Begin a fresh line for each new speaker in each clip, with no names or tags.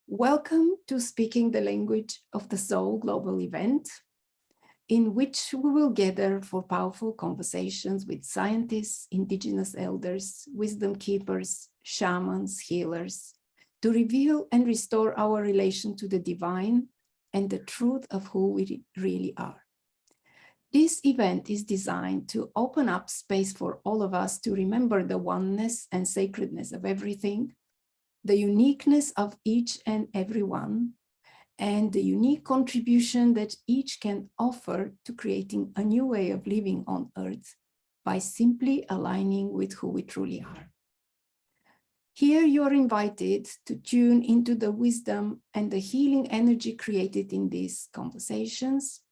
Welcome to Speaking the Language of the Soul global event, in which we will gather for powerful conversations with scientists, indigenous elders, wisdom keepers, shamans, healers, to reveal and restore our relation to the divine and the truth of who we really are. This event is designed to open up space for all of us to remember the oneness and sacredness of everything, the uniqueness of each and every one, and the unique contribution that each can offer to creating a new way of living on Earth by simply aligning with who we truly are. Here you are invited to tune into the wisdom and the healing energy created in these conversations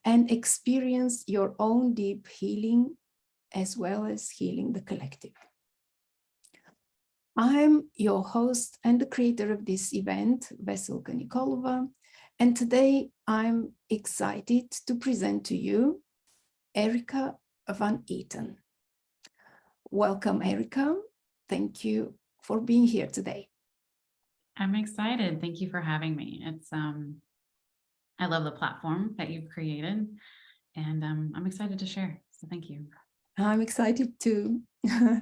and experience your own deep healing as well as healing the collective. I'm your host and the creator of this event, Veselka Nikolova, and today I'm excited to present to you Erica+VanEaton. Welcome, Erica. Thank you for being here today.
I'm excited. Thank you for having me. I love the platform that you've created, and I'm excited to share. So thank you.
I'm excited too.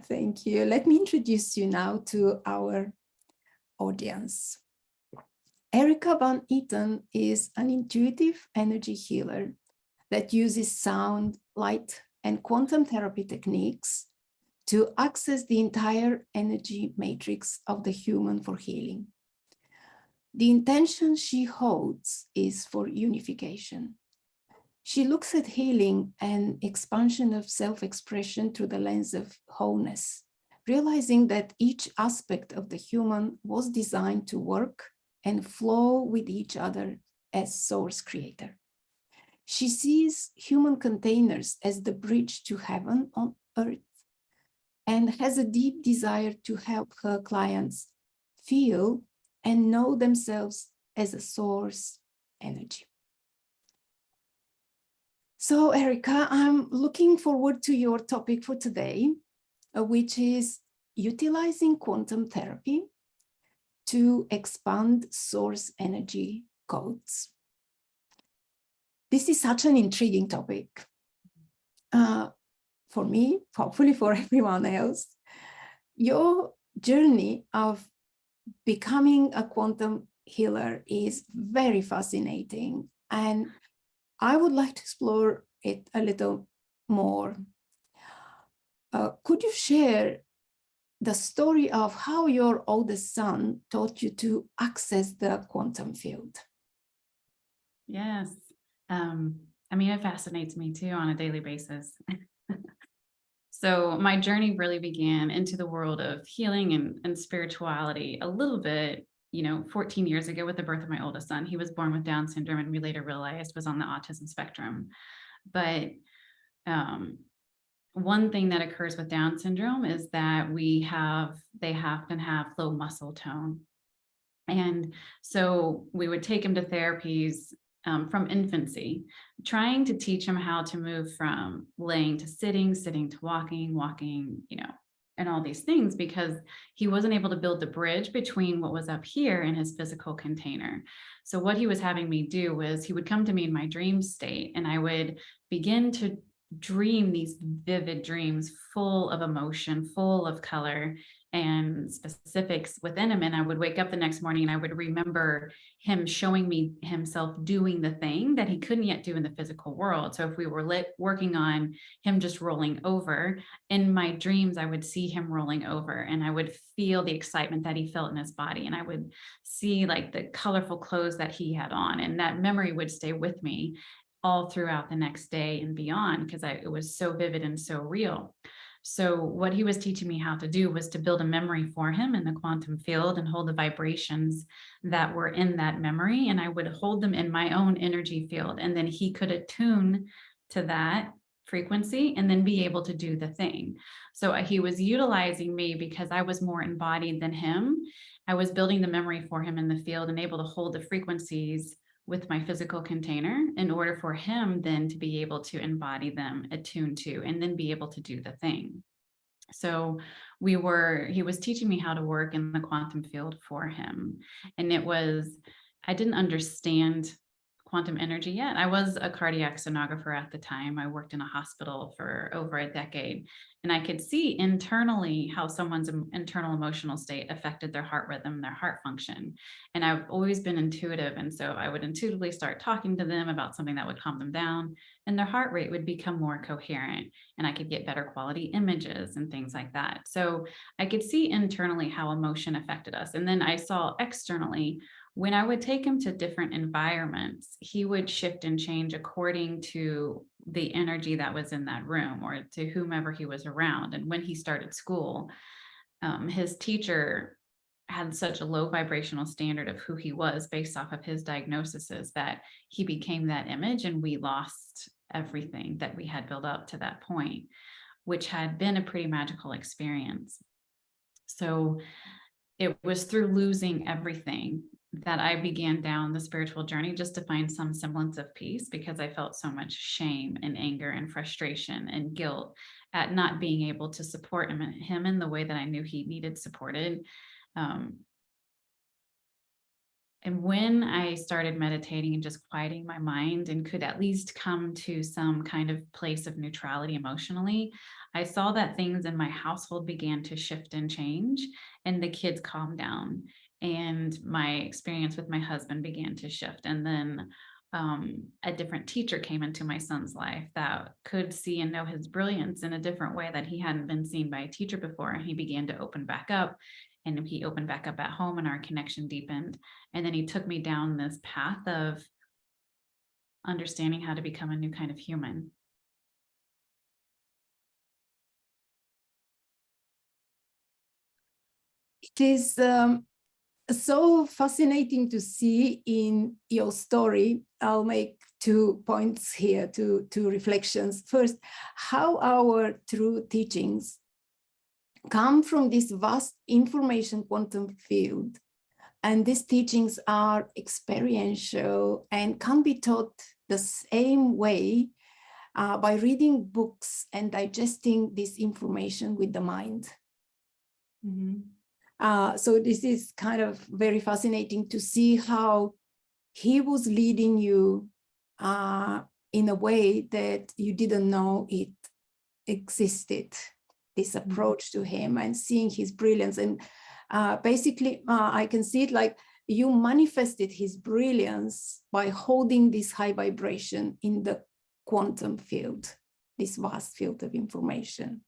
Thank you. Let me introduce you now to our audience. Erica+VanEaton is an intuitive energy healer that uses sound, light, and quantum therapy techniques to access the entire energy matrix of the human for healing. The intention she holds is for unification. She looks at healing and expansion of self-expression through the lens of wholeness, realizing that each aspect of the human was designed to work and flow with each other as source creator. She sees human containers as the bridge to heaven on earth and has a deep desire to help her clients feel and know themselves as a source energy. So, Erica, I'm looking forward to your topic for today, which is utilizing quantum therapy to expand source energy codes. This is such an intriguing topic for me, hopefully for everyone else. Your journey of becoming a quantum healer is very fascinating, and I would like to explore it a little more. Could you share the story of how your oldest son taught you to access the quantum field?
Yes. It fascinates me too on a daily basis. So my journey really began into the world of healing and spirituality a little bit, 14 years ago with the birth of my oldest son. He was born with Down syndrome and we later realized was on the autism spectrum. But one thing that occurs with Down syndrome is that they often have low muscle tone. And so we would take him to therapies from infancy, trying to teach him how to move from laying to sitting, sitting to walking, and all these things, because he wasn't able to build the bridge between what was up here and his physical container. So what he was having me do was he would come to me in my dream state and I would begin to dream these vivid dreams full of emotion, full of color and specifics within him. And I would wake up the next morning and I would remember him showing me himself doing the thing that he couldn't yet do in the physical world. So if we were working on him just rolling over, in my dreams, I would see him rolling over and I would feel the excitement that he felt in his body. And I would see like the colorful clothes that he had on, and that memory would stay with me all throughout the next day and beyond, because it was so vivid and so real. So what he was teaching me how to do was to build a memory for him in the quantum field and hold the vibrations that were in that memory. And I would hold them in my own energy field. And then he could attune to that frequency and then be able to do the thing. So he was utilizing me because I was more embodied than him. I was building the memory for him in the field and able to hold the frequencies with my physical container in order for him then to be able to embody them, attune to, and then be able to do the thing. So he was teaching me how to work in the quantum field for him. And I didn't understand quantum energy yet. I was a cardiac sonographer at the time. I worked in a hospital for over a decade, and I could see internally how someone's internal emotional state affected their heart rhythm, their heart function. And I've always been intuitive. And so I would intuitively start talking to them about something that would calm them down, and their heart rate would become more coherent, and I could get better quality images and things like that. So I could see internally how emotion affected us. And then I saw externally, when I would take him to different environments, he would shift and change according to the energy that was in that room or to whomever he was around. And when he started school, his teacher had such a low vibrational standard of who he was based off of his diagnoses that he became that image, and we lost everything that we had built up to that point, which had been a pretty magical experience. So it was through losing everything that I began down the spiritual journey, just to find some semblance of peace, because I felt so much shame and anger and frustration and guilt at not being able to support him in the way that I knew he needed supported. And when I started meditating and just quieting my mind and could at least come to some kind of place of neutrality emotionally, I saw that things in my household began to shift and change, and the kids calmed down, and my experience with my husband began to shift. And then a different teacher came into my son's life that could see and know his brilliance in a different way that he hadn't been seen by a teacher before. And he began to open back up, and he opened back up at home, and our connection deepened. And then he took me down this path of understanding how to become a new kind of human.
It is so fascinating to see in your story. I'll make 2 points here, two reflections. First, how our true teachings come from this vast information quantum field. And these teachings are experiential and can be taught the same way by reading books and digesting this information with the mind. Mm-hmm. So this is kind of very fascinating to see how he was leading you in a way that you didn't know it existed, this approach to him, and seeing his brilliance. And basically, I can see it like you manifested his brilliance by holding this high vibration in the quantum field, this vast field of information.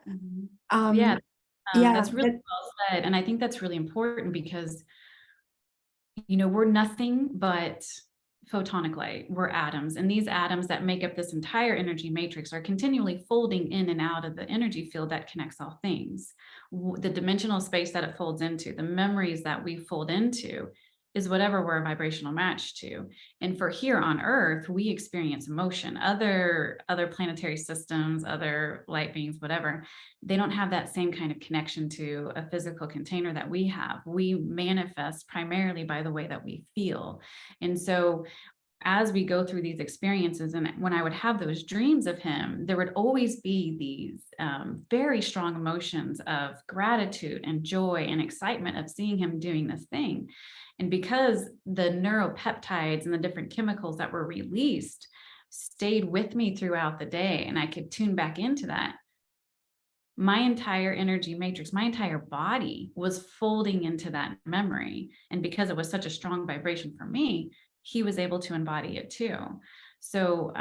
Mm-hmm. That's really well said. And I think that's really important because, we're nothing but photonic light. We're atoms, and these atoms that make up this entire energy matrix are continually folding in and out of the energy field that connects all things. The dimensional space that it folds into, the memories that we fold into, is whatever we're a vibrational match to. And for here on Earth, we experience emotion. Other planetary systems, other light beings, whatever, they don't have that same kind of connection to a physical container that we have. We manifest primarily by the way that we feel. And so as we go through these experiences, and when I would have those dreams of him, there would always be these very strong emotions of gratitude and joy and excitement of seeing him doing this thing. And because the neuropeptides and the different chemicals that were released stayed with me throughout the day, and I could tune back into that, my entire energy matrix, my entire body was folding into that memory. And because it was such a strong vibration for me, he was able to embody it too. So,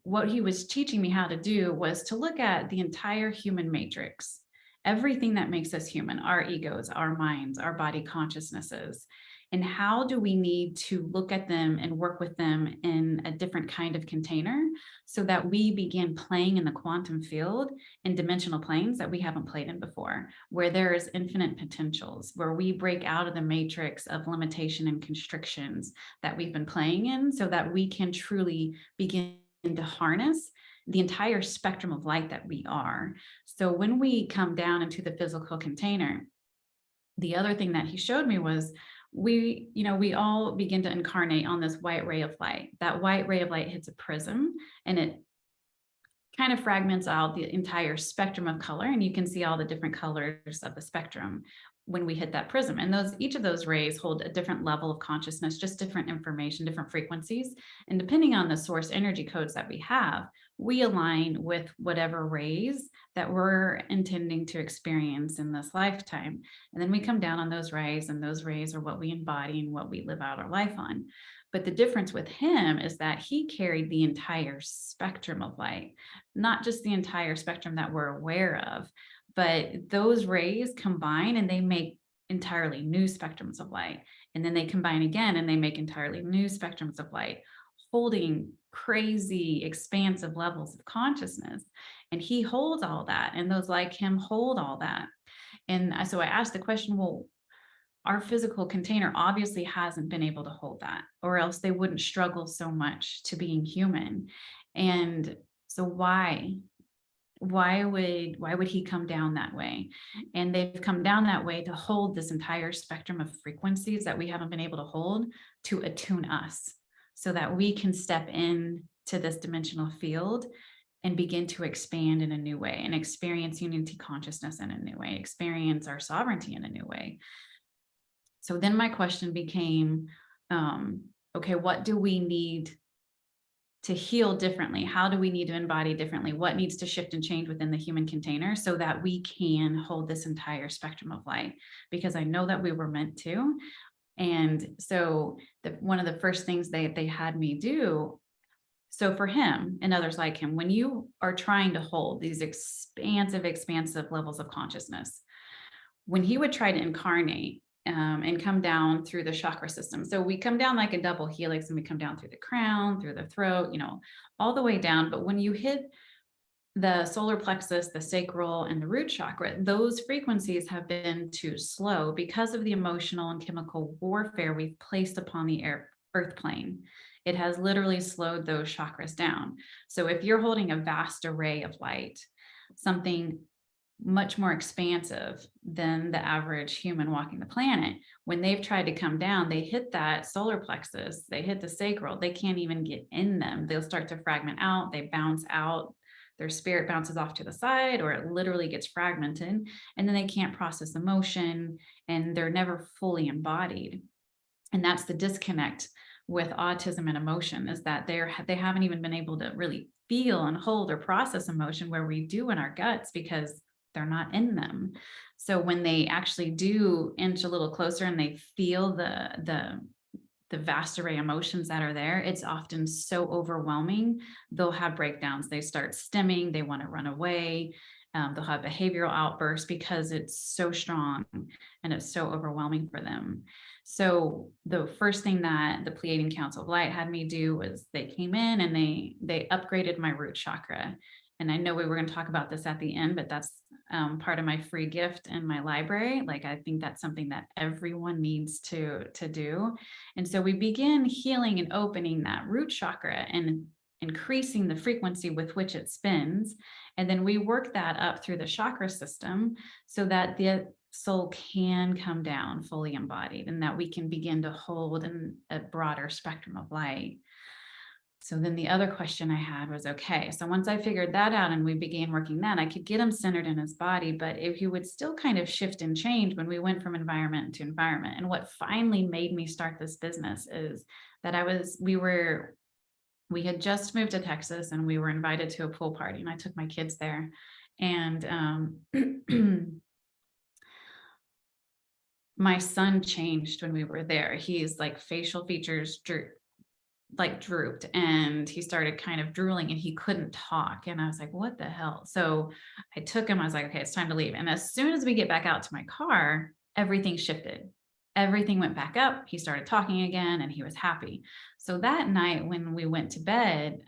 what he was teaching me how to do was to look at the entire human matrix, everything that makes us human, our egos, our minds, our body consciousnesses, and how do we need to look at them and work with them in a different kind of container so that we begin playing in the quantum field in dimensional planes that we haven't played in before, where there is infinite potentials, where we break out of the matrix of limitation and constrictions that we've been playing in, so that we can truly begin to harness the entire spectrum of light that we are. So when we come down into the physical container, the other thing that he showed me was we all begin to incarnate on this white ray of light. That white ray of light hits a prism, and it kind of fragments out the entire spectrum of color, and you can see all the different colors of the spectrum when we hit that prism. And each of those rays hold a different level of consciousness, just different information, different frequencies. And depending on the source energy codes that we have, we align with whatever rays that we're intending to experience in this lifetime. And then we come down on those rays, and those rays are what we embody and what we live out our life on. But the difference with him is that he carried the entire spectrum of light, not just the entire spectrum that we're aware of, but those rays combine and they make entirely new spectrums of light. And then they combine again and they make entirely new spectrums of light, holding crazy expansive levels of consciousness. And he holds all that, and those like him hold all that. And so I asked the question, well, our physical container obviously hasn't been able to hold that, or else they wouldn't struggle so much to being human. And so why would he come down that way? And they've come down that way to hold this entire spectrum of frequencies that we haven't been able to hold, to attune us so that we can step in to this dimensional field and begin to expand in a new way and experience unity consciousness in a new way, experience our sovereignty in a new way. So then my question became, okay, what do we need to heal differently? How do we need to embody differently? What needs to shift and change within the human container so that we can hold this entire spectrum of light? Because I know that we were meant to. And so one of the first things they had me do, so for him and others like him, when you are trying to hold these expansive levels of consciousness, when he would try to incarnate, and come down through the chakra system. So we come down like a double helix, and we come down through the crown, through the throat, all the way down. But when you hit the solar plexus, the sacral, and the root chakra, those frequencies have been too slow because of the emotional and chemical warfare we've placed upon the earth plane. It has literally slowed those chakras down. So if you're holding a vast array of light, something much more expansive than the average human walking the planet, when they've tried to come down, they hit that solar plexus, they hit the sacral, they can't even get in them. They'll start to fragment out, they bounce out, their spirit bounces off to the side, or it literally gets fragmented, and then they can't process emotion, and they're never fully embodied. And that's the disconnect with autism and emotion, is that they haven't even been able to really feel and hold or process emotion where we do in our guts, because they're not in them. So when they actually do inch a little closer and they feel the vast array of emotions that are there, it's often so overwhelming. They'll have breakdowns. They start stimming. They want to run away. They'll have behavioral outbursts because it's so strong and it's so overwhelming for them. So the first thing that the Pleiadian Council of Light had me do was they came in and they upgraded my root chakra. And I know we were going to talk about this at the end, but that's part of my free gift in my library. Like, I think that's something that everyone needs to do. And so we begin healing and opening that root chakra and increasing the frequency with which it spins. And then we work that up through the chakra system so that the soul can come down fully embodied, and that we can begin to hold in a broader spectrum of light. So then the other question I had was, okay, so once I figured that out and we began working that, I could get him centered in his body, but if he would still kind of shift and change when we went from environment to environment. And what finally made me start this business is that we had just moved to Texas, and we were invited to a pool party, and I took my kids there. And my son changed when we were there. He's like facial features drooped, and he started kind of drooling, and he couldn't talk. And I was like, what the hell? So I took him, I was like, okay, it's time to leave. And as soon as we get back out to my car, everything shifted. Everything went back up. He started talking again, and he was happy. So that night when we went to bed,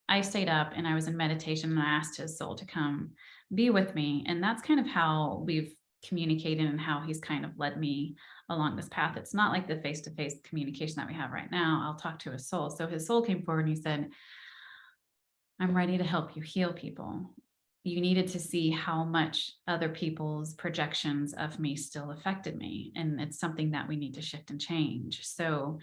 I stayed up and I was in meditation, and I asked his soul to come be with me. And that's kind of how we've communicated and how he's kind of led me along this path. It's not like the face-to-face communication that we have right now. I'll talk to his soul. So his soul came forward and he said, I'm ready to help you heal people. You needed to see how much other people's projections of me still affected me. And it's something that we need to shift and change. So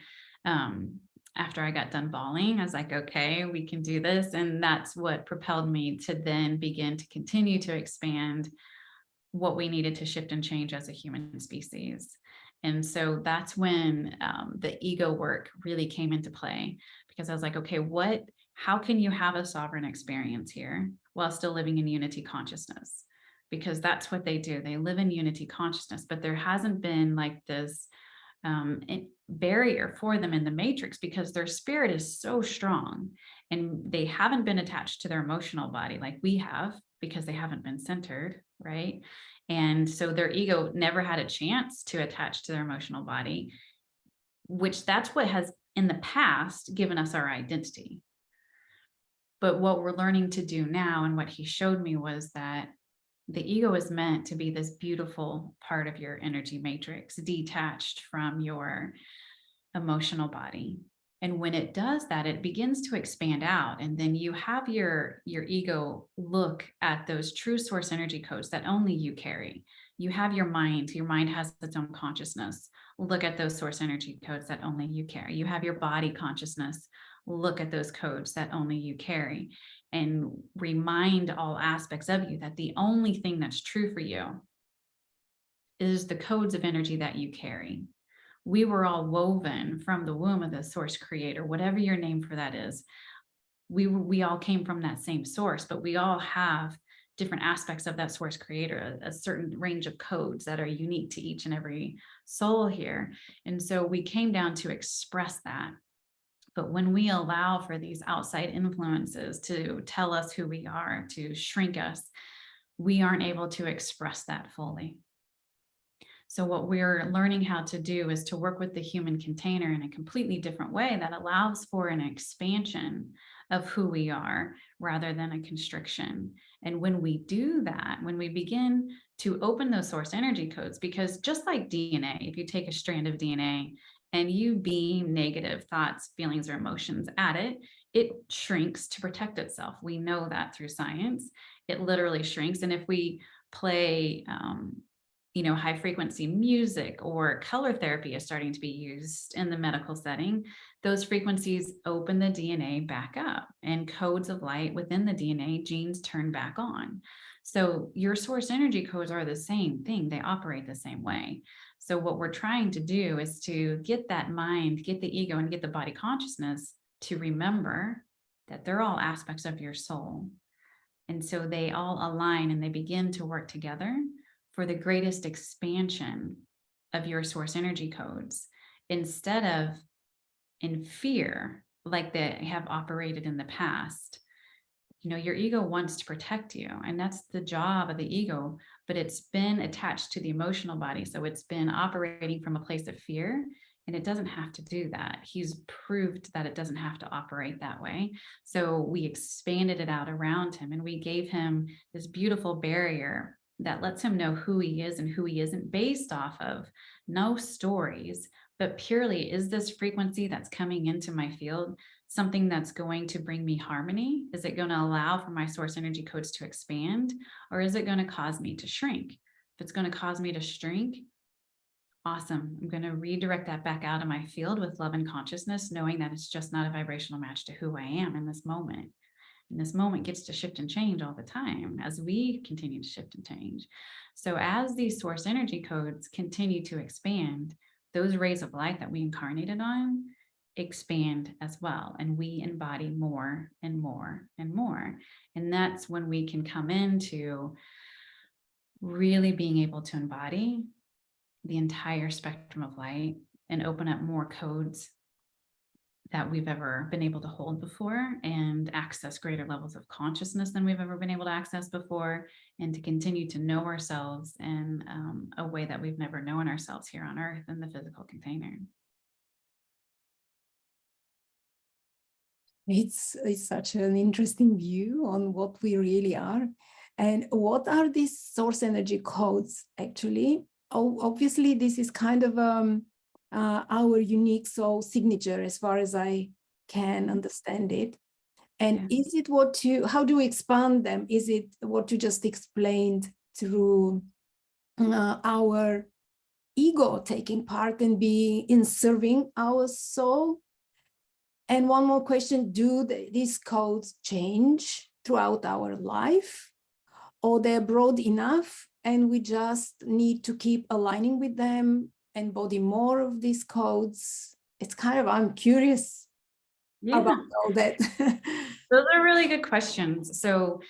after I got done bawling, I was like, okay, we can do this. And that's what propelled me to then begin to continue to expand what we needed to shift and change as a human species. And so that's when the ego work really came into play, because I was like, okay, how can you have a sovereign experience here while still living in unity consciousness? Because that's what they do. They live in unity consciousness, but there hasn't been like this barrier for them in the matrix, because their spirit is so strong and they haven't been attached to their emotional body like we have, because they haven't been centered, right? And so their ego never had a chance to attach to their emotional body, which that's what has in the past given us our identity. But what we're learning to do now, and what he showed me, was that the ego is meant to be this beautiful part of your energy matrix, detached from your emotional body. And when it does that, it begins to expand out. And then you have your ego look at those true source energy codes that only you carry. You have your mind has its own consciousness. Look at those source energy codes that only you carry. You have your body consciousness. Look at those codes that only you carry, and remind all aspects of you that the only thing that's true for you is the codes of energy that you carry. We were all woven from the womb of the source creator, whatever your name for that is. We all came from that same source, but we all have different aspects of that source creator, a certain range of codes that are unique to each and every soul here. And so we came down to express that. But when we allow for these outside influences to tell us who we are, to shrink us, we aren't able to express that fully. So what we're learning how to do is to work with the human container in a completely different way that allows for an expansion of who we are rather than a constriction. And when we do that, when we begin to open those source energy codes, because just like DNA, if you take a strand of DNA and you beam negative thoughts, feelings, or emotions at it, it shrinks to protect itself. We know that through science. It literally shrinks. And if we play high frequency music, or color therapy is starting to be used in the medical setting, those frequencies open the DNA back up, and codes of light within the DNA genes turn back on. So your source energy codes are the same thing. They operate the same way. So what we're trying to do is to get that mind, get the ego, and get the body consciousness to remember that they're all aspects of your soul. And so they all align and they begin to work together for the greatest expansion of your source energy codes, instead of in fear like they have operated in the past. Your ego wants to protect you, and that's the job of the ego, but it's been attached to the emotional body. So it's been operating from a place of fear, and it doesn't have to do that. He's proved that it doesn't have to operate that way. So we expanded it out around him, and we gave him this beautiful barrier that lets him know who he is and who he isn't, based off of no stories, but purely, is this frequency that's coming into my field something that's going to bring me harmony? Is it going to allow for my source energy codes to expand, or is it going to cause me to shrink? If it's going to cause me to shrink, awesome. I'm going to redirect that back out of my field with love and consciousness, knowing that it's just not a vibrational match to who I am in this moment. And this moment gets to shift and change all the time as we continue to shift and change. So as these source energy codes continue to expand, those rays of light that we incarnated on expand as well. And we embody more and more and more. And that's when we can come into really being able to embody the entire spectrum of light and open up more codes that we've ever been able to hold before, and access greater levels of consciousness than we've ever been able to access before, and to continue to know ourselves in a way that we've never known ourselves here on Earth in the physical container.
It's such an interesting view on what we really are. And what are these source energy codes actually? Oh, obviously, this is kind of our unique soul signature, as far as I can understand it. And is it how do we expand them? Is it what you just explained through our ego taking part and being in serving our soul? And one more question, do these codes change throughout our life, or they're broad enough and we just need to keep aligning with them, embody more of these codes? It's kind of, I'm curious about all that.
Those are really good questions. So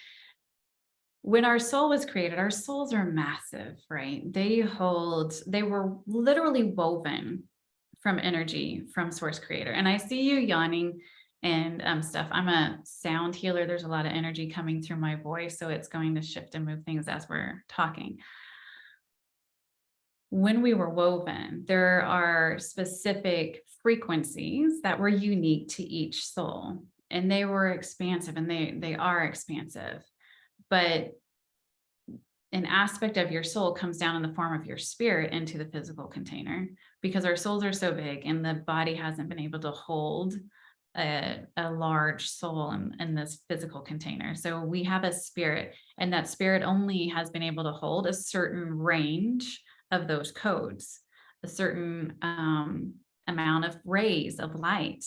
when our soul was created, our souls are massive, right? They were literally woven from energy from source creator. And I see you yawning and stuff. I'm a sound healer. There's a lot of energy coming through my voice, so it's going to shift and move things as we're talking. When we were woven, there are specific frequencies that were unique to each soul, and they were expansive, and they are expansive. But an aspect of your soul comes down in the form of your spirit into the physical container, because our souls are so big and the body hasn't been able to hold a large soul in this physical container. So we have a spirit, and that spirit only has been able to hold a certain range of those codes, a certain amount of rays of light,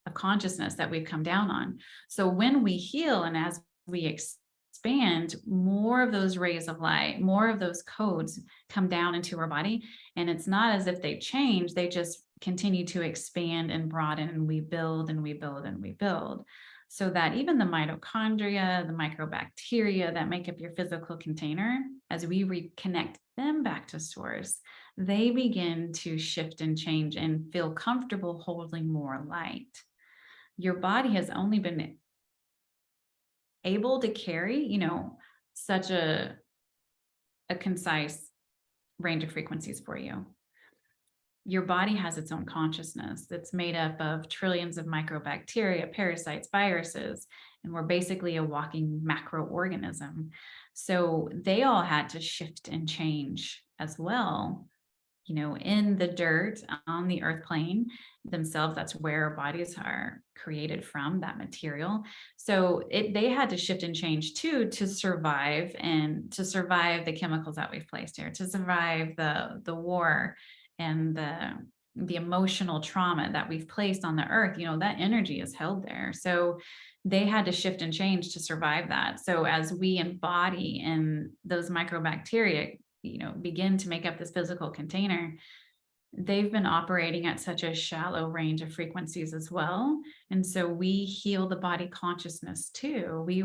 of consciousness that we've come down on. So when we heal and as we expand, more of those rays of light, more of those codes come down into our body. And it's not as if they change, they just continue to expand and broaden, and we build and we build and we build. So that even the mitochondria, the microbacteria that make up your physical container, as we reconnect them back to source, they begin to shift and change and feel comfortable holding more light. Your body has only been able to carry, such a concise range of frequencies for you. Your body has its own consciousness that's made up of trillions of microbacteria, parasites, viruses, and we're basically a walking macroorganism. So they all had to shift and change as well, in the dirt on the earth plane themselves. That's where our bodies are created from, that material. So they had to shift and change too, to survive, and to survive the chemicals that we've placed here, to survive the war and the emotional trauma that we've placed on the earth. That energy is held there. So they had to shift and change to survive that. So as we embody and those microbacteria begin to make up this physical container, they've been operating at such a shallow range of frequencies as well. And so we heal the body consciousness too. We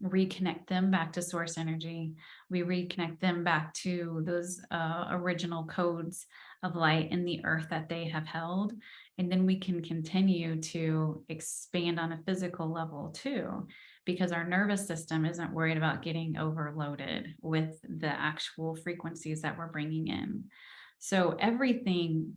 reconnect them back to source energy. We reconnect them back to those original codes of light in the earth that they have held. And then we can continue to expand on a physical level too, because our nervous system isn't worried about getting overloaded with the actual frequencies that we're bringing in. So everything,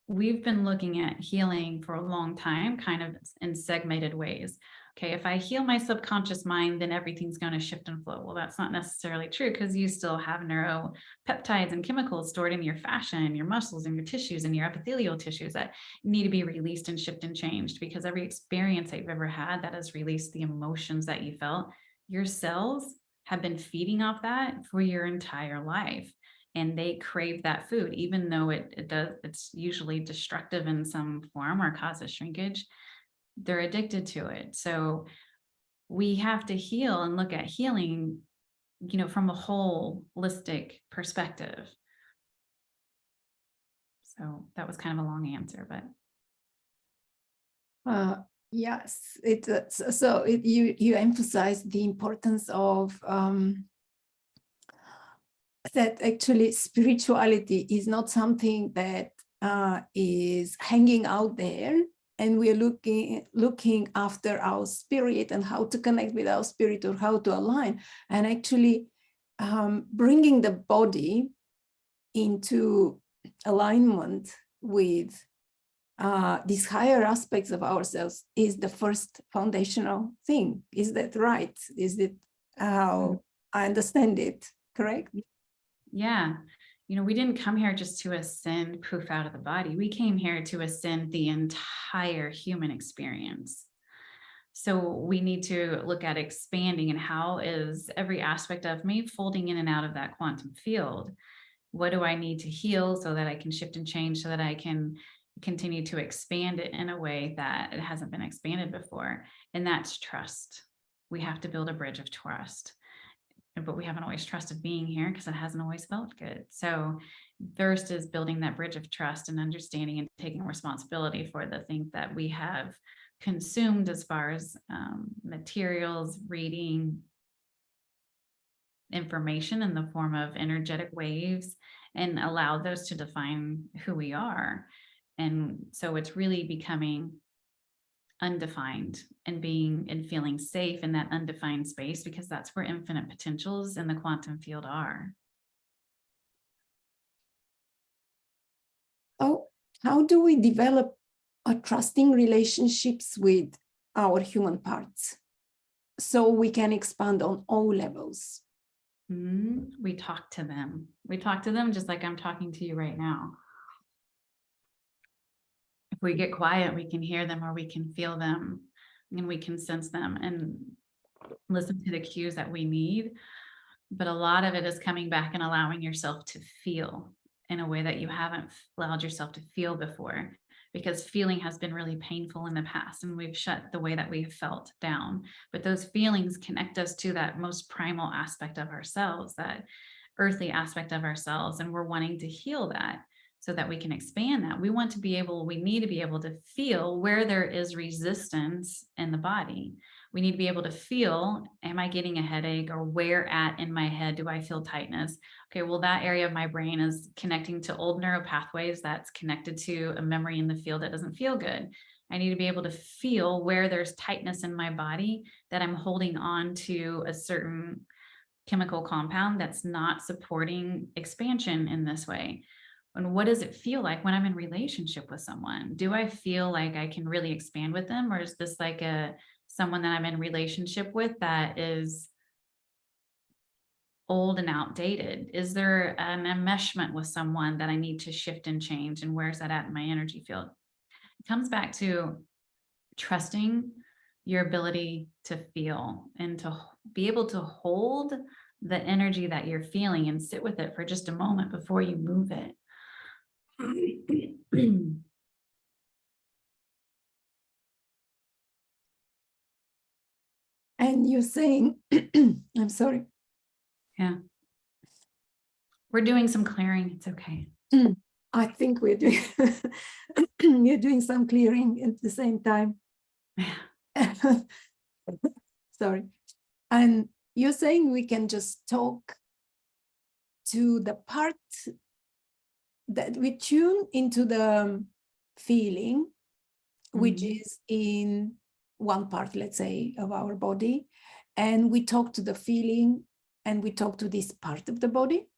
we've been looking at healing for a long time, kind of in segmented ways. Okay, if I heal my subconscious mind, then everything's going to shift and flow. Well, that's not necessarily true, because you still have neuropeptides and chemicals stored in your fascia and your muscles and your tissues and your epithelial tissues that need to be released and shift and changed, because every experience that you've ever had that has released the emotions that you felt, your cells have been feeding off that for your entire life. And they crave that food, even though it's usually destructive in some form or causes shrinkage. They're addicted to it. So we have to heal and look at healing, from a holistic perspective. So that was kind of a long answer, but.
Yes, you emphasize the importance of that actually spirituality is not something that is hanging out there, and we're looking after our spirit and how to connect with our spirit or how to align, and actually bringing the body into alignment with these higher aspects of ourselves is the first foundational thing. Is that right? Is it how I understand it, correct?
Yeah. We didn't come here just to ascend poof out of the body. We came here to ascend the entire human experience. So we need to look at expanding, and how is every aspect of me folding in and out of that quantum field? What do I need to heal so that I can shift and change, so that I can continue to expand it in a way that it hasn't been expanded before. And that's trust. We have to build a bridge of trust. But we haven't always trusted being here because it hasn't always felt good. So first is building that bridge of trust and understanding and taking responsibility for the things that we have consumed as far as materials, reading, information in the form of energetic waves, and allow those to define who we are. And so it's really becoming undefined and being and feeling safe in that undefined space, because that's where infinite potentials in the quantum field are.
Oh, how do we develop a trusting relationships with our human parts so we can expand on all levels?
We talk to them. We talk to them just like I'm talking to you right now. If we get quiet, we can hear them, or we can feel them, and we can sense them and listen to the cues that we need. But a lot of it is coming back and allowing yourself to feel in a way that you haven't allowed yourself to feel before, because feeling has been really painful in the past and we've shut the way that we've felt down. But those feelings connect us to that most primal aspect of ourselves, that earthly aspect of ourselves. And we're wanting to heal that so that we can expand that. We need to be able to feel where there is resistance in the body. We need to be able to feel, am I getting a headache, or where at in my head do I feel tightness? Okay, well, that area of my brain is connecting to old neural pathways that's connected to a memory in the field that doesn't feel good. I need to be able to feel where there's tightness in my body, that I'm holding on to a certain chemical compound that's not supporting expansion in this way. And what does it feel like when I'm in relationship with someone? Do I feel like I can really expand with them? Or is this like someone that I'm in relationship with that is old and outdated? Is there an enmeshment with someone that I need to shift and change? And where's that at in my energy field? It comes back to trusting your ability to feel and to be able to hold the energy that you're feeling and sit with it for just a moment before you move it.
And you're saying, I'm sorry.
Yeah. We're doing some clearing. It's okay.
I think we're doing, you're doing some clearing at the same time. Sorry. And you're saying we can just talk to the part that we tune into the feeling, which is in one part, let's say, of our body, and we talk to the feeling and we talk to this part of the body.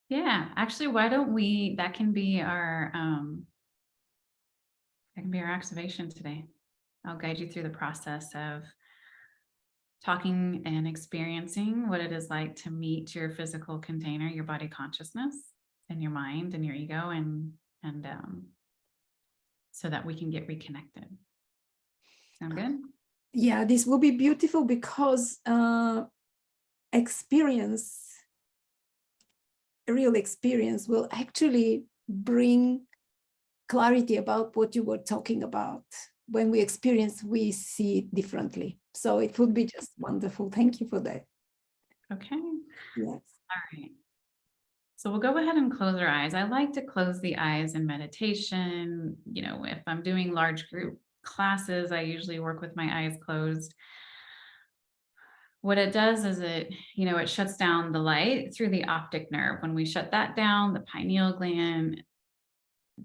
Yeah, actually, why don't we, that can be our activation today. I'll guide you through the process of talking and experiencing what it is like to meet your physical container, your body consciousness, and your mind and your ego, and so that we can get reconnected. Sound good?
Yeah, this will be beautiful because real experience will actually bring clarity about what you were talking about. When we experience, we see it differently. So it would be just wonderful. Thank you for that.
Okay.
Yes.
All right. So we'll go ahead and close our eyes. I like to close the eyes in meditation. You know, if I'm doing large group classes, I usually work with my eyes closed. What it does is it shuts down the light through the optic nerve. When we shut that down, the pineal gland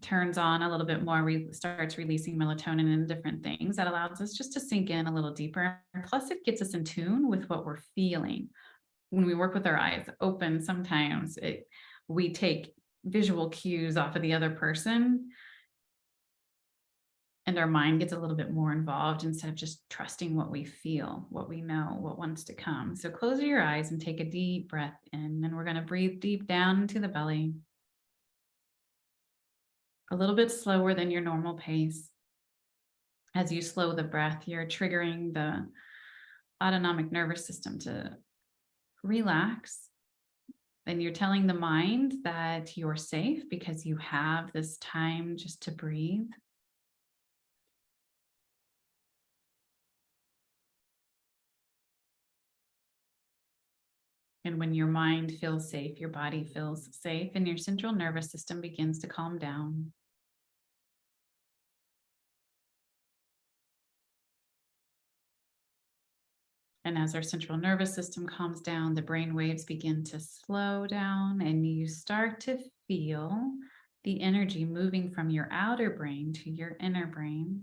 turns on a little bit more, starts releasing melatonin and different things that allows us just to sink in a little deeper. Plus, it gets us in tune with what we're feeling. When we work with our eyes open, sometimes we take visual cues off of the other person, and our mind gets a little bit more involved instead of just trusting what we feel, what we know, what wants to come. So close your eyes and take a deep breath in, and we're going to breathe deep down into the belly. A little bit slower than your normal pace. As you slow the breath, you're triggering the autonomic nervous system to relax And you're telling the mind that you're safe because you have this time just to breathe. And when your mind feels safe, your body feels safe, and your central nervous system begins to calm down. And as our central nervous system calms down, the brain waves begin to slow down, and you start to feel the energy moving from your outer brain to your inner brain.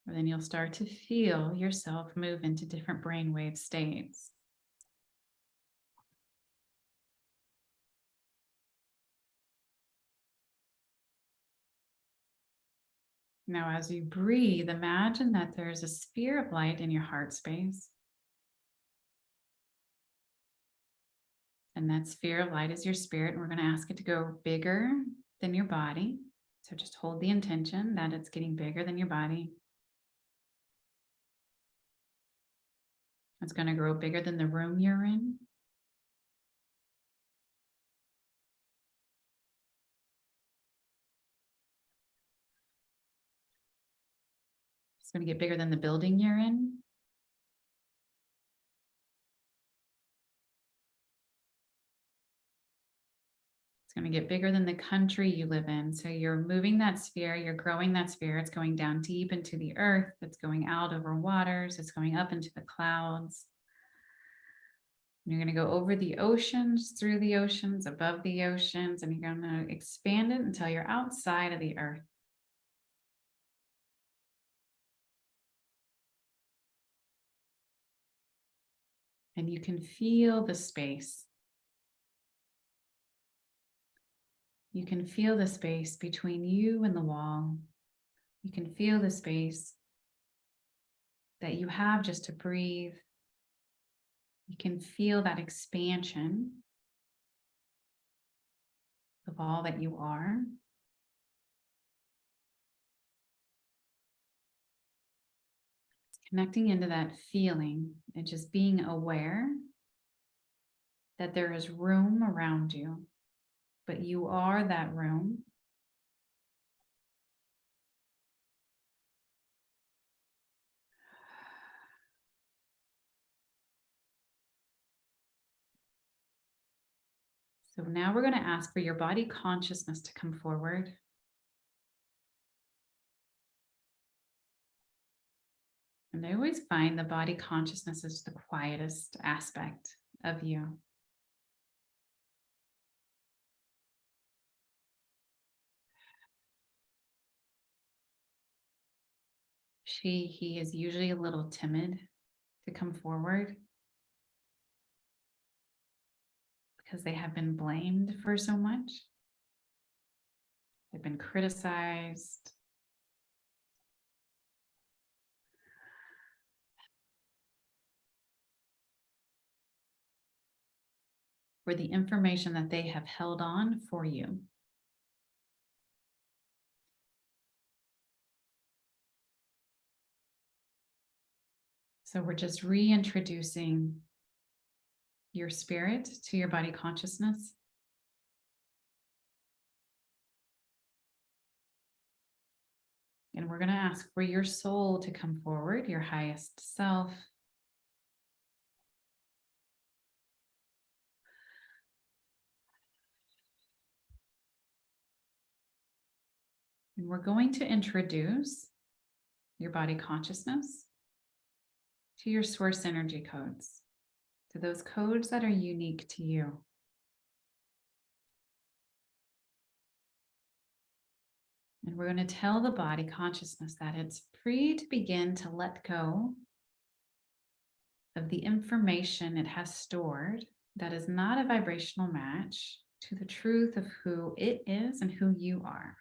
And then you'll start to feel yourself move into different brainwave states. Now, as you breathe, imagine that there's a sphere of light in your heart space. And that sphere of light is your spirit. And we're going to ask it to go bigger than your body. So just hold the intention that it's getting bigger than your body. It's going to grow bigger than the room you're in. It's going to get bigger than the building you're in. It's going to get bigger than the country you live in. So you're moving that sphere, you're growing that sphere. It's going down deep into the earth. It's going out over waters. It's going up into the clouds. You're going to go over the oceans, through the oceans, above the oceans, and you're going to expand it until you're outside of the earth. And you can feel the space. You can feel the space between you and the wall. You can feel the space that you have just to breathe. You can feel that expansion of all that you are. Connecting into that feeling and just being aware that there is room around you, but you are that room. So now we're going to ask for your body consciousness to come forward. And I always find the body consciousness is the quietest aspect of you. He is usually a little timid to come forward because they have been blamed for so much. They've been criticized. For the information that they have held on for you. So we're just reintroducing your spirit to your body consciousness. And we're going to ask for your soul to come forward, your highest self. And we're going to introduce your body consciousness to your source energy codes, to those codes that are unique to you. And we're going to tell the body consciousness that it's free to begin to let go of the information it has stored that is not a vibrational match to the truth of who it is and who you are.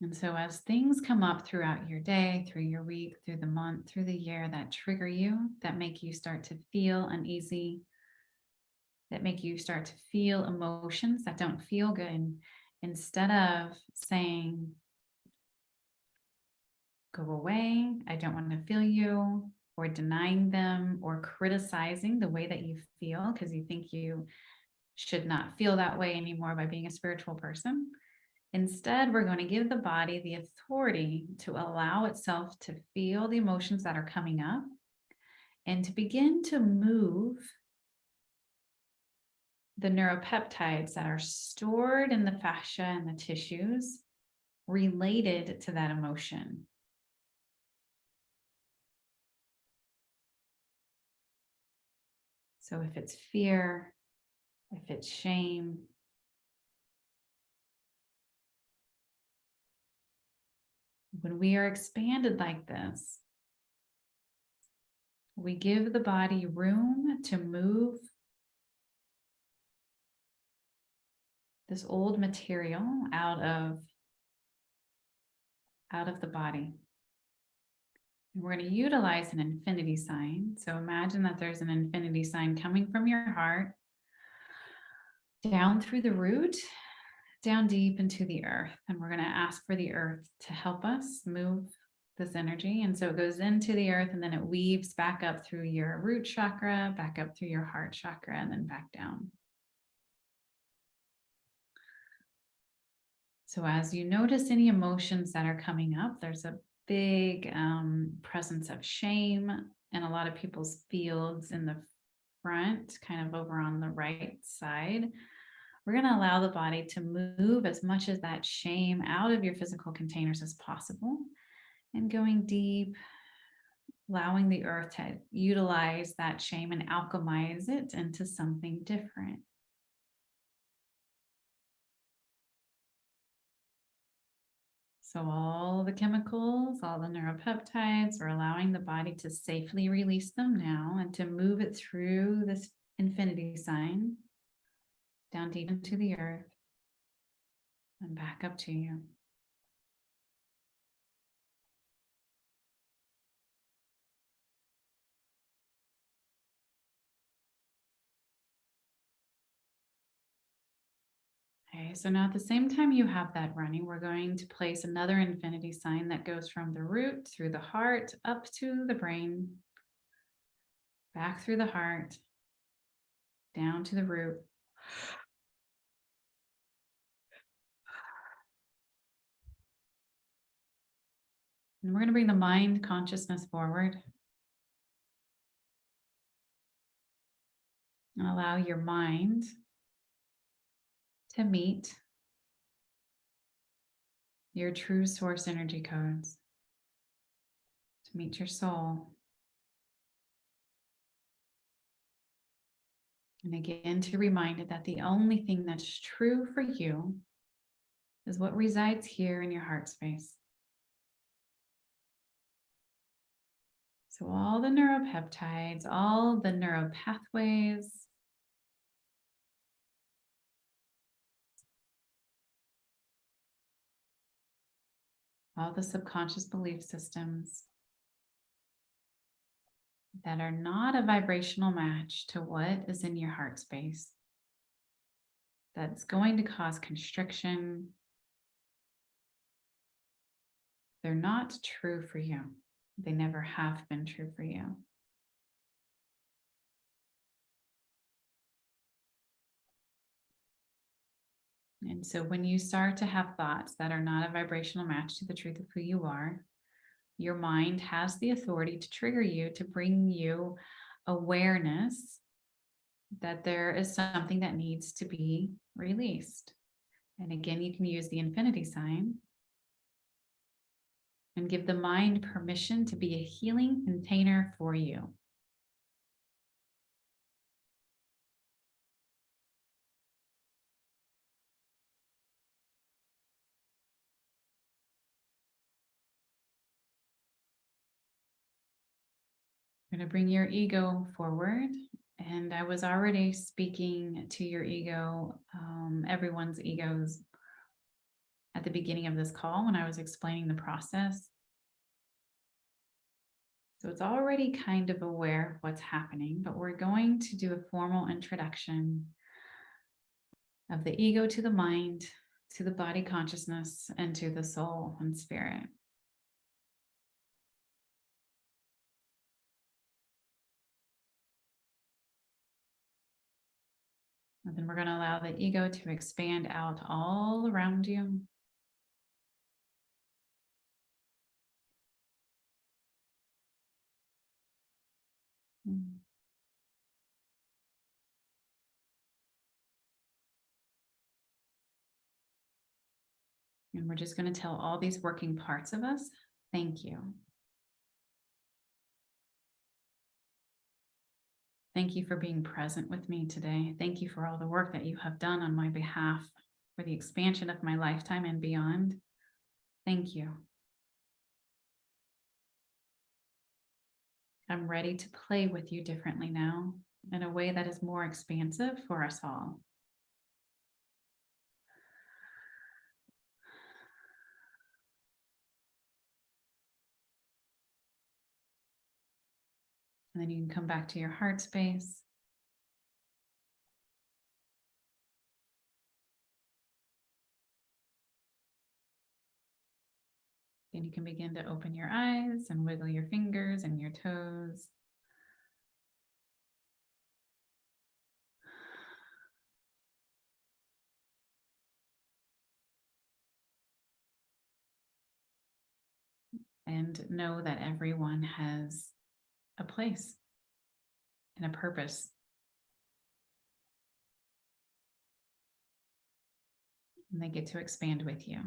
And so as things come up throughout your day, through your week, through the month, through the year that trigger you, that make you start to feel uneasy, that make you start to feel emotions that don't feel good, instead of saying, go away, I don't want to feel you, or denying them, or criticizing the way that you feel because you think you should not feel that way anymore by being a spiritual person. Instead, we're going to give the body the authority to allow itself to feel the emotions that are coming up and to begin to move the neuropeptides that are stored in the fascia and the tissues related to that emotion. So if it's fear, if it's shame, when we are expanded like this, we give the body room to move this old material out of the body. And we're going to utilize an infinity sign. So imagine that there's an infinity sign coming from your heart down through the root, down deep into the earth. And we're going to ask for the earth to help us move this energy. And so it goes into the earth and then it weaves back up through your root chakra, back up through your heart chakra, and then back down. So as you notice any emotions that are coming up, there's a big presence of shame in a lot of people's fields in the front, kind of over on the right side. We're going to allow the body to move as much of that shame out of your physical containers as possible, and going deep, allowing the earth to utilize that shame and alchemize it into something different. So all the chemicals, all the neuropeptides, we're allowing the body to safely release them now and to move it through this infinity sign, down deep into the earth, and back up to you. Okay, so now at the same time you have that running, we're going to place another infinity sign that goes from the root through the heart up to the brain, back through the heart, down to the root. And we're going to bring the mind consciousness forward and allow your mind to meet your true source energy codes, to meet your soul. And again, to remind it that the only thing that's true for you is what resides here in your heart space. So all the neuropeptides, all the neuropathways, all the subconscious belief systems that are not a vibrational match to what is in your heart space, that's going to cause constriction. They're not true for you. They never have been true for you. And so when you start to have thoughts that are not a vibrational match to the truth of who you are, your mind has the authority to trigger you, to bring you awareness that there is something that needs to be released. And again, you can use the infinity sign and give the mind permission to be a healing container for you. You're going to bring your ego forward. And I was already speaking to your ego, everyone's egos, at the beginning of this call when I was explaining the process. So it's already kind of aware of what's happening, but we're going to do a formal introduction of the ego to the mind, to the body consciousness, and to the soul and spirit. And then we're going to allow the ego to expand out all around you. And we're just going to tell all these working parts of us, thank you. Thank you for being present with me today. Thank you for all the work that you have done on my behalf, for the expansion of my lifetime and beyond. Thank you. I'm ready to play with you differently now, in a way that is more expansive for us all. And then you can come back to your heart space. Then you can begin to open your eyes and wiggle your fingers and your toes. And know that everyone has a place and a purpose. And they get to expand with you.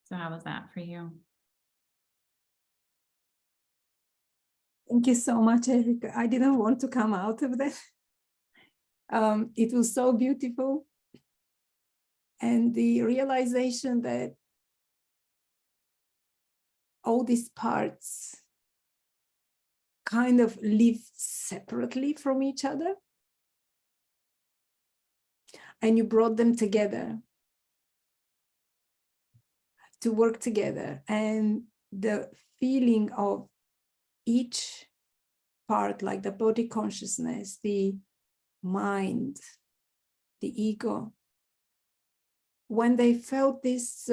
So how was that for you?
Thank you so much, Erica. I didn't want to come out of that. It was so beautiful. And the realization that all these parts kind of live separately from each other. And you brought them together to work together. And the feeling of each part, like the body consciousness, the mind, the ego, when they felt this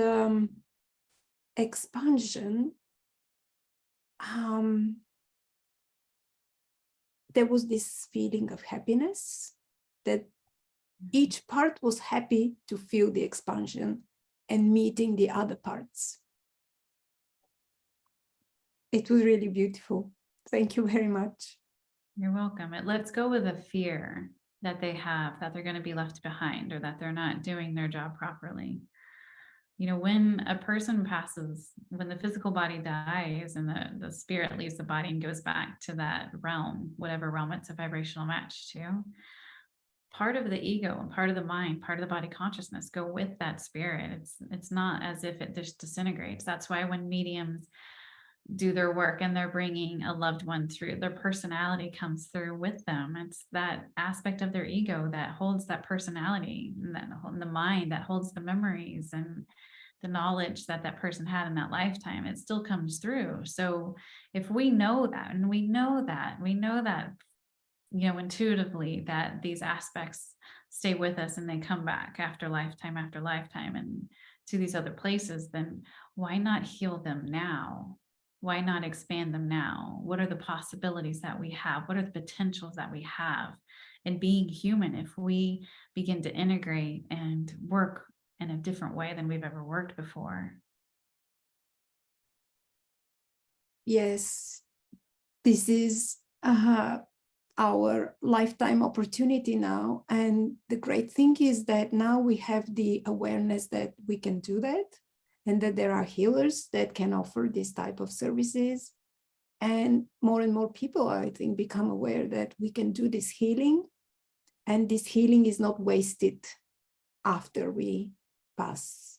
expansion, there was this feeling of happiness, that each part was happy to feel the expansion and meeting the other parts. It was really beautiful. Thank you very much.
You're welcome. It lets go of the fear that they have, that they're going to be left behind or that they're not doing their job properly. You know, when a person passes, when the physical body dies and the spirit leaves the body and goes back to that realm, whatever realm it's a vibrational match to, part of the ego and part of the mind, part of the body consciousness go with that spirit. It's not as if it just disintegrates. That's why when mediums do their work and they're bringing a loved one through, their personality comes through with them. It's that aspect of their ego that holds that personality, and that the mind that holds the memories and the knowledge that that person had in that lifetime. It still comes through. So if we know that, and we know that, you know, intuitively, that these aspects stay with us and they come back after lifetime and to these other places, then why not heal them now? Why not expand them now? What are the possibilities that we have? What are the potentials that we have in being human if we begin to integrate and work in a different way than we've ever worked before?
Yes, this is our lifetime opportunity now. And the great thing is that now we have the awareness that we can do that, and that there are healers that can offer this type of services. And more people, I think, become aware that we can do this healing, and this healing is not wasted after we pass.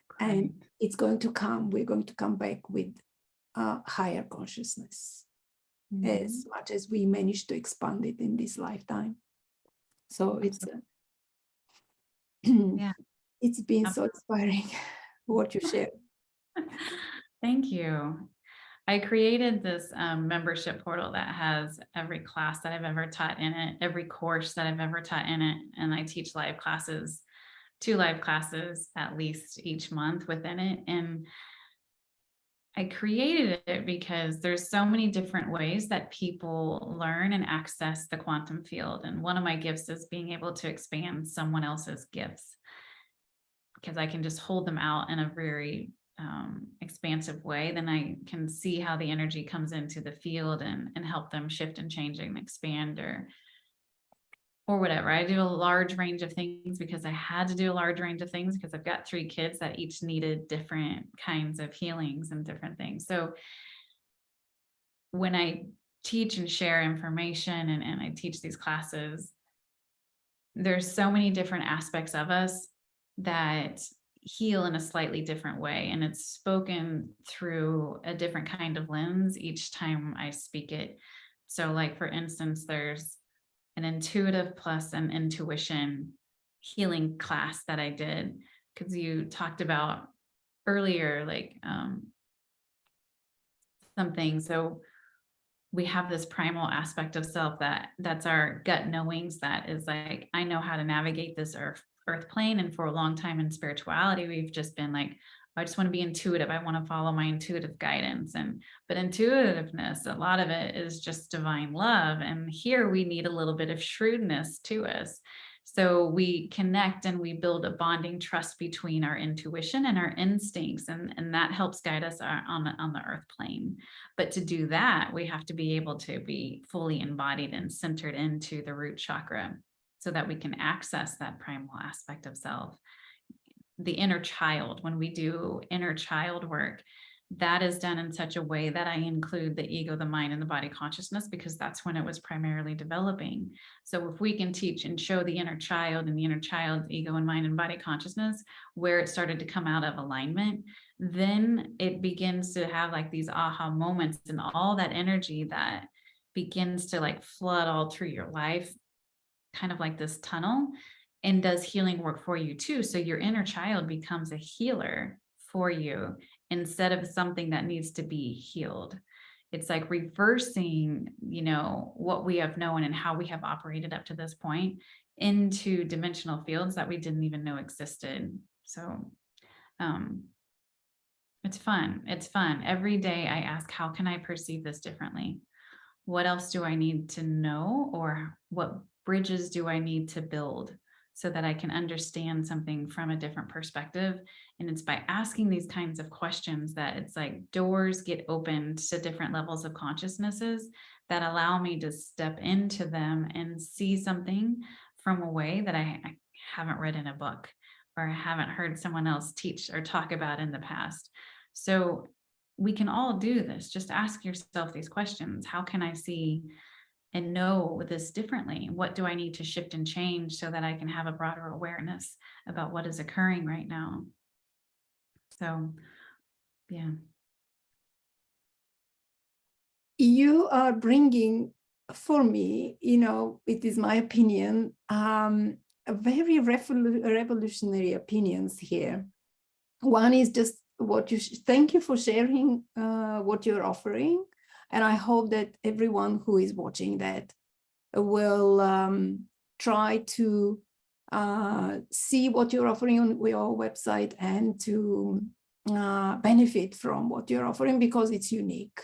Great.
And it's going to come, we're going to come back with higher consciousness. as much as we managed to expand it in this lifetime. So it's it's been so inspiring what you shared.
Thank you. I created this membership portal that has every class that I've ever taught in it, every course that I've ever taught in it. And I teach live classes, 2 live classes at least each month within it. And I created it because there's so many different ways that people learn and access the quantum field. And one of my gifts is being able to expand someone else's gifts, because I can just hold them out in a very expansive way. Then I can see how the energy comes into the field and help them shift and change and expand or whatever. I do a large range of things because I had to do a large range of things because I've got 3 kids that each needed different kinds of healings and different things. So when I teach and share information and I teach these classes, there's so many different aspects of us that heal in a slightly different way. And it's spoken through a different kind of lens each time I speak it. So like, for instance, there's an intuitive plus an intuition healing class that I did, because you talked about earlier, like something. So we have this primal aspect of self that's our gut knowings, that is like, I know how to navigate this earth plane. And for a long time in spirituality, we've just been like, I just want to be intuitive. I want to follow my intuitive guidance. But intuitiveness, a lot of it is just divine love. And here we need a little bit of shrewdness to us. So we connect and we build a bonding trust between our intuition and our instincts. And that helps guide us on the earth plane. But to do that, we have to be able to be fully embodied and centered into the root chakra, so that we can access that primal aspect of self. The inner child, when we do inner child work, that is done in such a way that I include the ego, the mind, and the body consciousness, because that's when it was primarily developing. So if we can teach and show the inner child and the inner child's ego and mind and body consciousness, where it started to come out of alignment, then it begins to have like these aha moments, and all that energy that begins to like flood all through your life, kind of like this tunnel, and does healing work for you too. So your inner child becomes a healer for you instead of something that needs to be healed. It's like reversing, what we have known and how we have operated up to this point into dimensional fields that we didn't even know existed. So it's fun. It's fun. Every day I ask, how can I perceive this differently? What else do I need to know? Or what bridges do I need to build so that I can understand something from a different perspective? And it's by asking these kinds of questions that it's like doors get opened to different levels of consciousnesses that allow me to step into them and see something from a way that I haven't read in a book, or I haven't heard someone else teach or talk about in the past. So we can all do this. Just ask yourself these questions. How can I see and know this differently? What do I need to shift and change so that I can have a broader awareness about what is occurring right now? So, yeah.
You are bringing, for me, it is my opinion, a very revolutionary opinions here. One is just what thank you for sharing what you're offering. And I hope that everyone who is watching that will try to see what you're offering on your website and to benefit from what you're offering, because it's unique.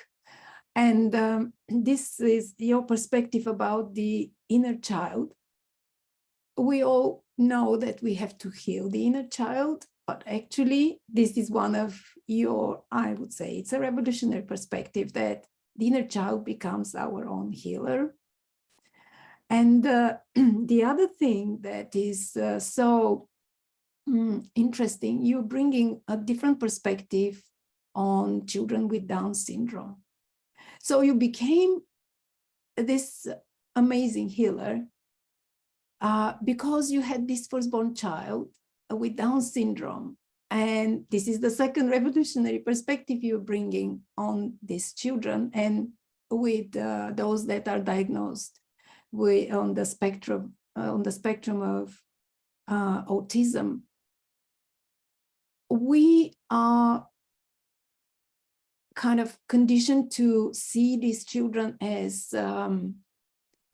And this is your perspective about the inner child. We all know that we have to heal the inner child, but actually this is one of your, I would say, it's a revolutionary perspective that the inner child becomes our own healer. And the other thing that is so interesting, you're bringing a different perspective on children with Down syndrome. So you became this amazing healer because you had this firstborn child with Down syndrome. And this is the second revolutionary perspective you're bringing on these children. And with those that are diagnosed with on the spectrum of autism, we are kind of conditioned to see these children as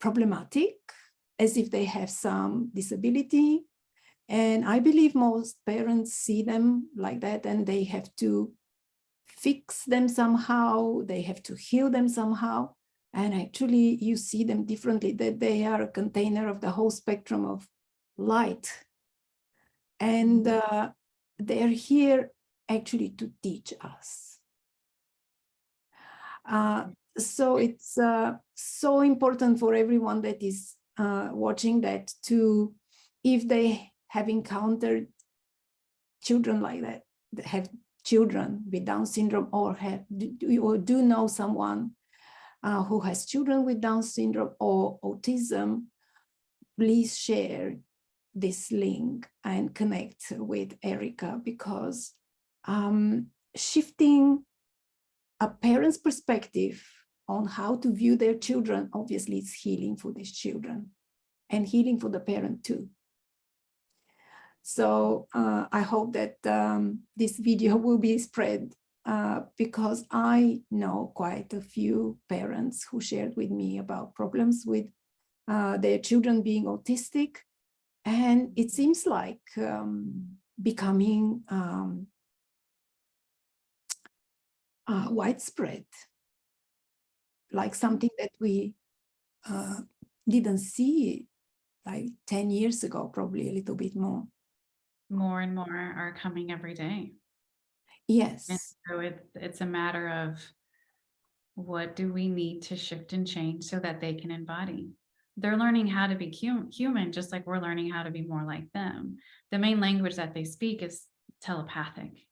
problematic, as if they have some disability. And I believe most parents see them like that, and they have to fix them somehow, they have to heal them somehow. And actually, you see them differently, that they are a container of the whole spectrum of light. And they're here actually to teach us. So it's so important for everyone that is watching that to, if they have encountered children like that have children with Down syndrome, or do know someone who has children with Down syndrome or autism, please share this link and connect with Erica, because shifting a parent's perspective on how to view their children obviously is healing for these children and healing for the parent too. So I hope that this video will be spread because I know quite a few parents who shared with me about problems with their children being autistic. And it seems like becoming widespread, like something that we didn't see like 10 years ago, probably a little bit more.
More and more are coming every day.
Yes.
And so it's a matter of, what do we need to shift and change so that they can embody? They're learning how to be human, just like we're learning how to be more like them. The main language that they speak is telepathic,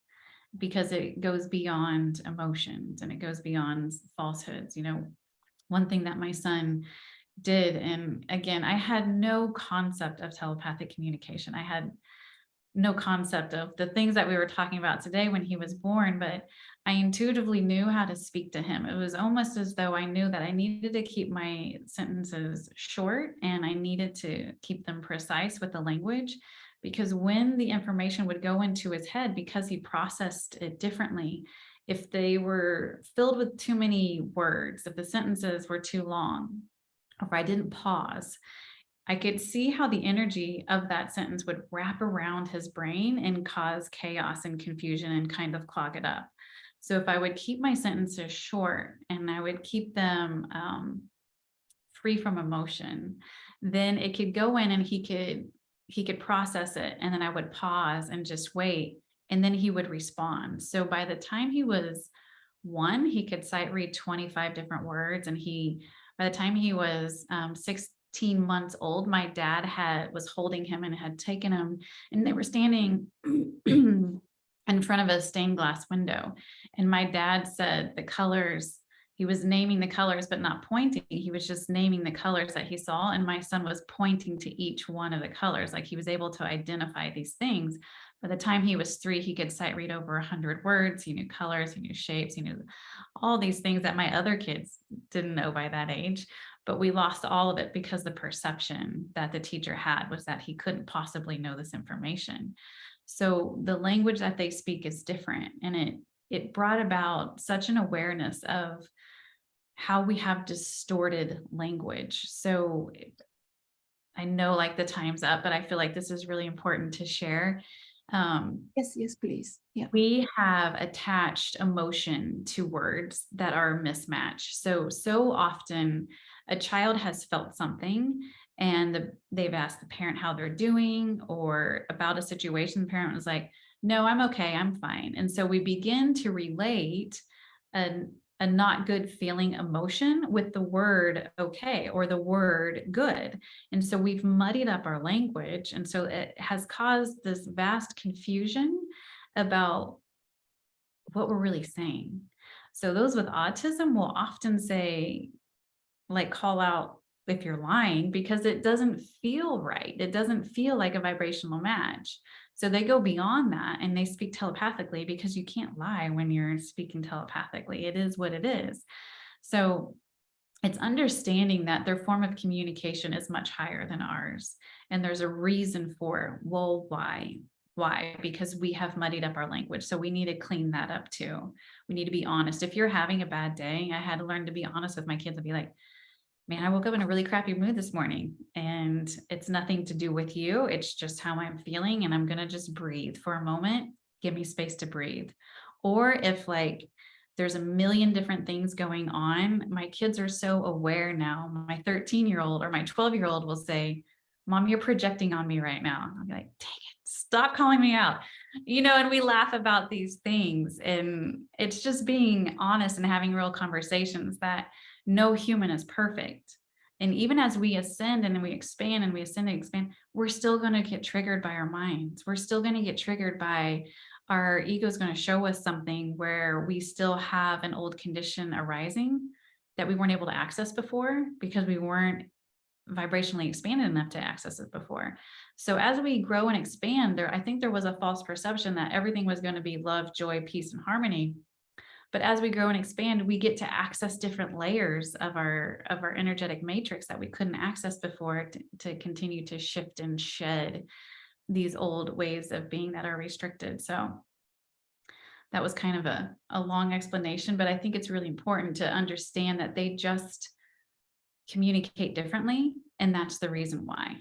because it goes beyond emotions and it goes beyond falsehoods. You know, one thing that my son did, and again, I had no concept of telepathic communication. I had no concept of the things that we were talking about today when he was born, but I intuitively knew how to speak to him. It was almost as though I knew that I needed to keep my sentences short and I needed to keep them precise with the language, because when the information would go into his head, because he processed it differently, if they were filled with too many words, if the sentences were too long, or if I didn't pause, I could see how the energy of that sentence would wrap around his brain and cause chaos and confusion and kind of clog it up. So if I would keep my sentences short and I would keep them free from emotion, then it could go in and he could process it, and then I would pause and just wait, and then he would respond. So by the time he was 1, he could sight read 25 different words, and by the time he was 16 months old, my dad was holding him and had taken him, and they were standing in front of a stained glass window. And my dad said the colors, he was naming the colors, but not pointing. He was just naming the colors that he saw. And my son was pointing to each one of the colors. Like, he was able to identify these things. By the time he was 3, he could sight read over 100 words. He knew colors, he knew shapes, he knew all these things that my other kids didn't know by that age. But we lost all of it because the perception that the teacher had was that he couldn't possibly know this information. So the language that they speak is different, and it brought about such an awareness of how we have distorted language. So I know like the time's up, but I feel like this is really important to share.
Yes, please. Yeah.
We have attached emotion to words that are mismatched. So often a child has felt something and they've asked the parent how they're doing or about a situation. The parent was like, no, I'm okay, I'm fine. And so we begin to relate a not good feeling emotion with the word okay or the word good. And so we've muddied up our language. And so it has caused this vast confusion about what we're really saying. So those with autism will often say, like, call out if you're lying, because it doesn't feel right. It doesn't feel like a vibrational match. So they go beyond that and they speak telepathically, because you can't lie when you're speaking telepathically. It is what it is. So it's understanding that their form of communication is much higher than ours. And there's a reason for it. Well, why? Why? Because we have muddied up our language. So we need to clean that up too. We need to be honest. If you're having a bad day, I had to learn to be honest with my kids and be like, man, I woke up in a really crappy mood this morning, and it's nothing to do with you. It's just how I'm feeling. And I'm going to just breathe for a moment. Give me space to breathe. Or if like, there's a million different things going on. My kids are so aware now. My 13-year-old or my 12-year-old will say, Mom, you're projecting on me right now. I'll be like, dang it, stop calling me out. And we laugh about these things. And it's just being honest and having real conversations that no human is perfect. And even as we ascend and we expand and we ascend and expand, we're still going to get triggered by our minds. We're still going to get triggered by our ego is going to show us something where we still have an old condition arising that we weren't able to access before because we weren't vibrationally expanded enough to access it before. So as we grow and expand, I think there was a false perception that everything was going to be love, joy, peace, and harmony. But as we grow and expand, we get to access different layers of our energetic matrix that we couldn't access before to continue to shift and shed these old ways of being that are restricted. So that was kind of a long explanation, but I think it's really important to understand that they just communicate differently. And that's the reason why,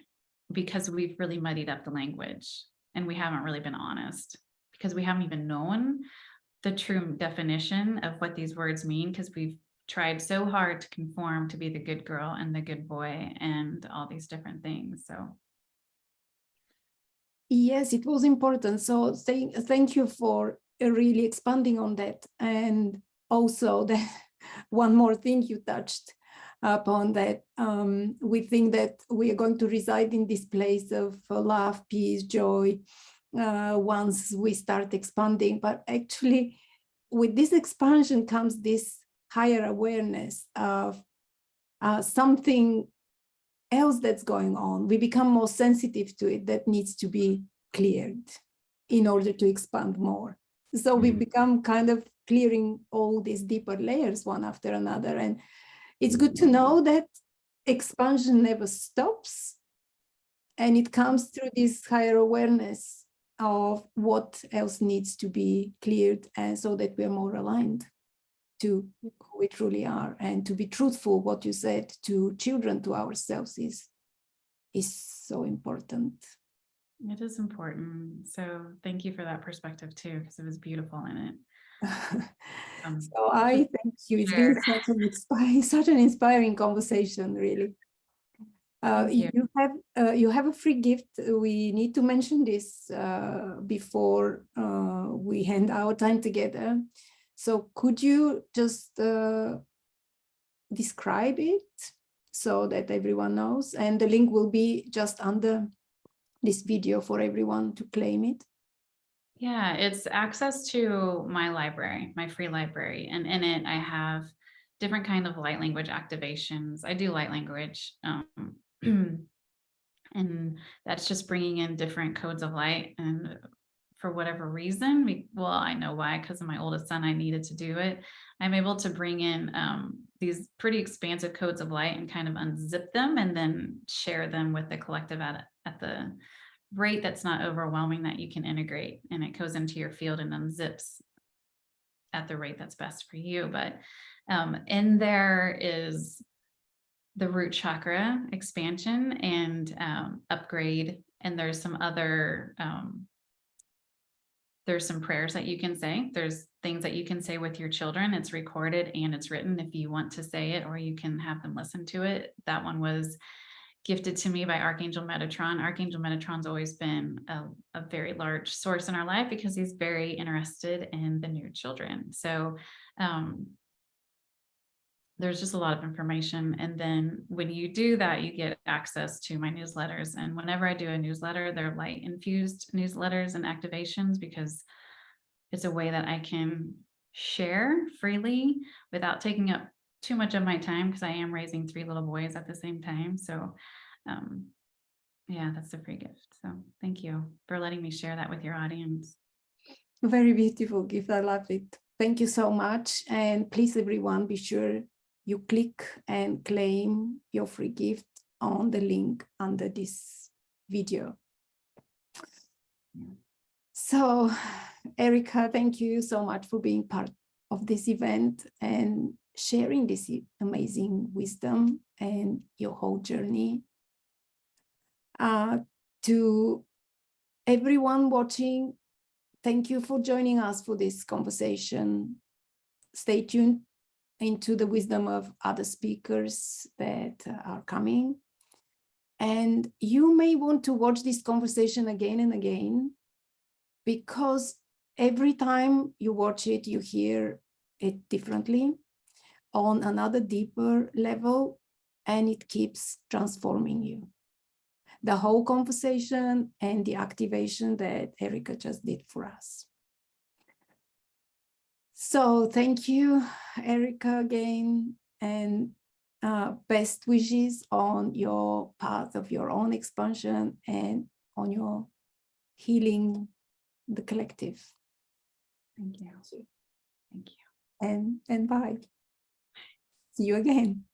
because we've really muddied up the language and we haven't really been honest, because we haven't even known the true definition of what these words mean, because we've tried so hard to conform to be the good girl and the good boy and all these different things. So
yes, it was important. So thank you for really expanding on that. And also that one more thing you touched upon, that we think that we are going to reside in this place of love, peace, joy once we start expanding. But actually, with this expansion comes this higher awareness of something else that's going on. We become more sensitive to it, that needs to be cleared in order to expand more. So we become kind of clearing all these deeper layers one after another. And it's good to know that expansion never stops. And it comes through this higher awareness of what else needs to be cleared, and so that we're more aligned to who we truly are. And to be truthful, what you said, to children, to ourselves is so important.
it is important. So thank you for that perspective too, because it was beautiful in it.
So I thank you. It's been such an inspiring conversation, really. You have a free gift. We need to mention this before we end our time together. So could you just describe it so that everyone knows? And the link will be just under this video for everyone to claim it.
Yeah, it's access to my library, my free library. And in it, I have different kind of light language activations. I do light language. And that's just bringing in different codes of light. And for whatever reason, I know why, because of my oldest son, I needed to do it. I'm able to bring in these pretty expansive codes of light and kind of unzip them and then share them with the collective at the rate that's not overwhelming, that you can integrate, and it goes into your field and unzips at the rate that's best for you. But in there is the root chakra expansion and upgrade, and there's some other there's some prayers that you can say. There's things that you can say with your children. It's recorded and it's written if you want to say it, or you can have them listen to it. That one was gifted to me by Archangel Metatron. Archangel Metatron's always been a very large source in our life because he's very interested in the new children. So there's just a lot of information. And then when you do that, you get access to my newsletters. And whenever I do a newsletter, they're light infused newsletters and activations, because it's a way that I can share freely without taking up too much of my time, because I am raising 3 little boys at the same time. So yeah, that's a free gift. So thank you for letting me share that with your audience.
Very beautiful gift. I love it. Thank you so much. And please, everyone, be sure you click and claim your free gift on the link under this video. So, Erica, thank you so much for being part of this event and sharing this amazing wisdom and your whole journey. To everyone watching, thank you for joining us for this conversation. Stay tuned into the wisdom of other speakers that are coming. And you may want to watch this conversation again and again, because every time you watch it, you hear it differently on another deeper level, and it keeps transforming you. The whole conversation and the activation that Erica just did for us. So thank you, Erica, again, and best wishes on your path of your own expansion and on your healing the collective.
Thank you. Thank you.
And bye. See you again.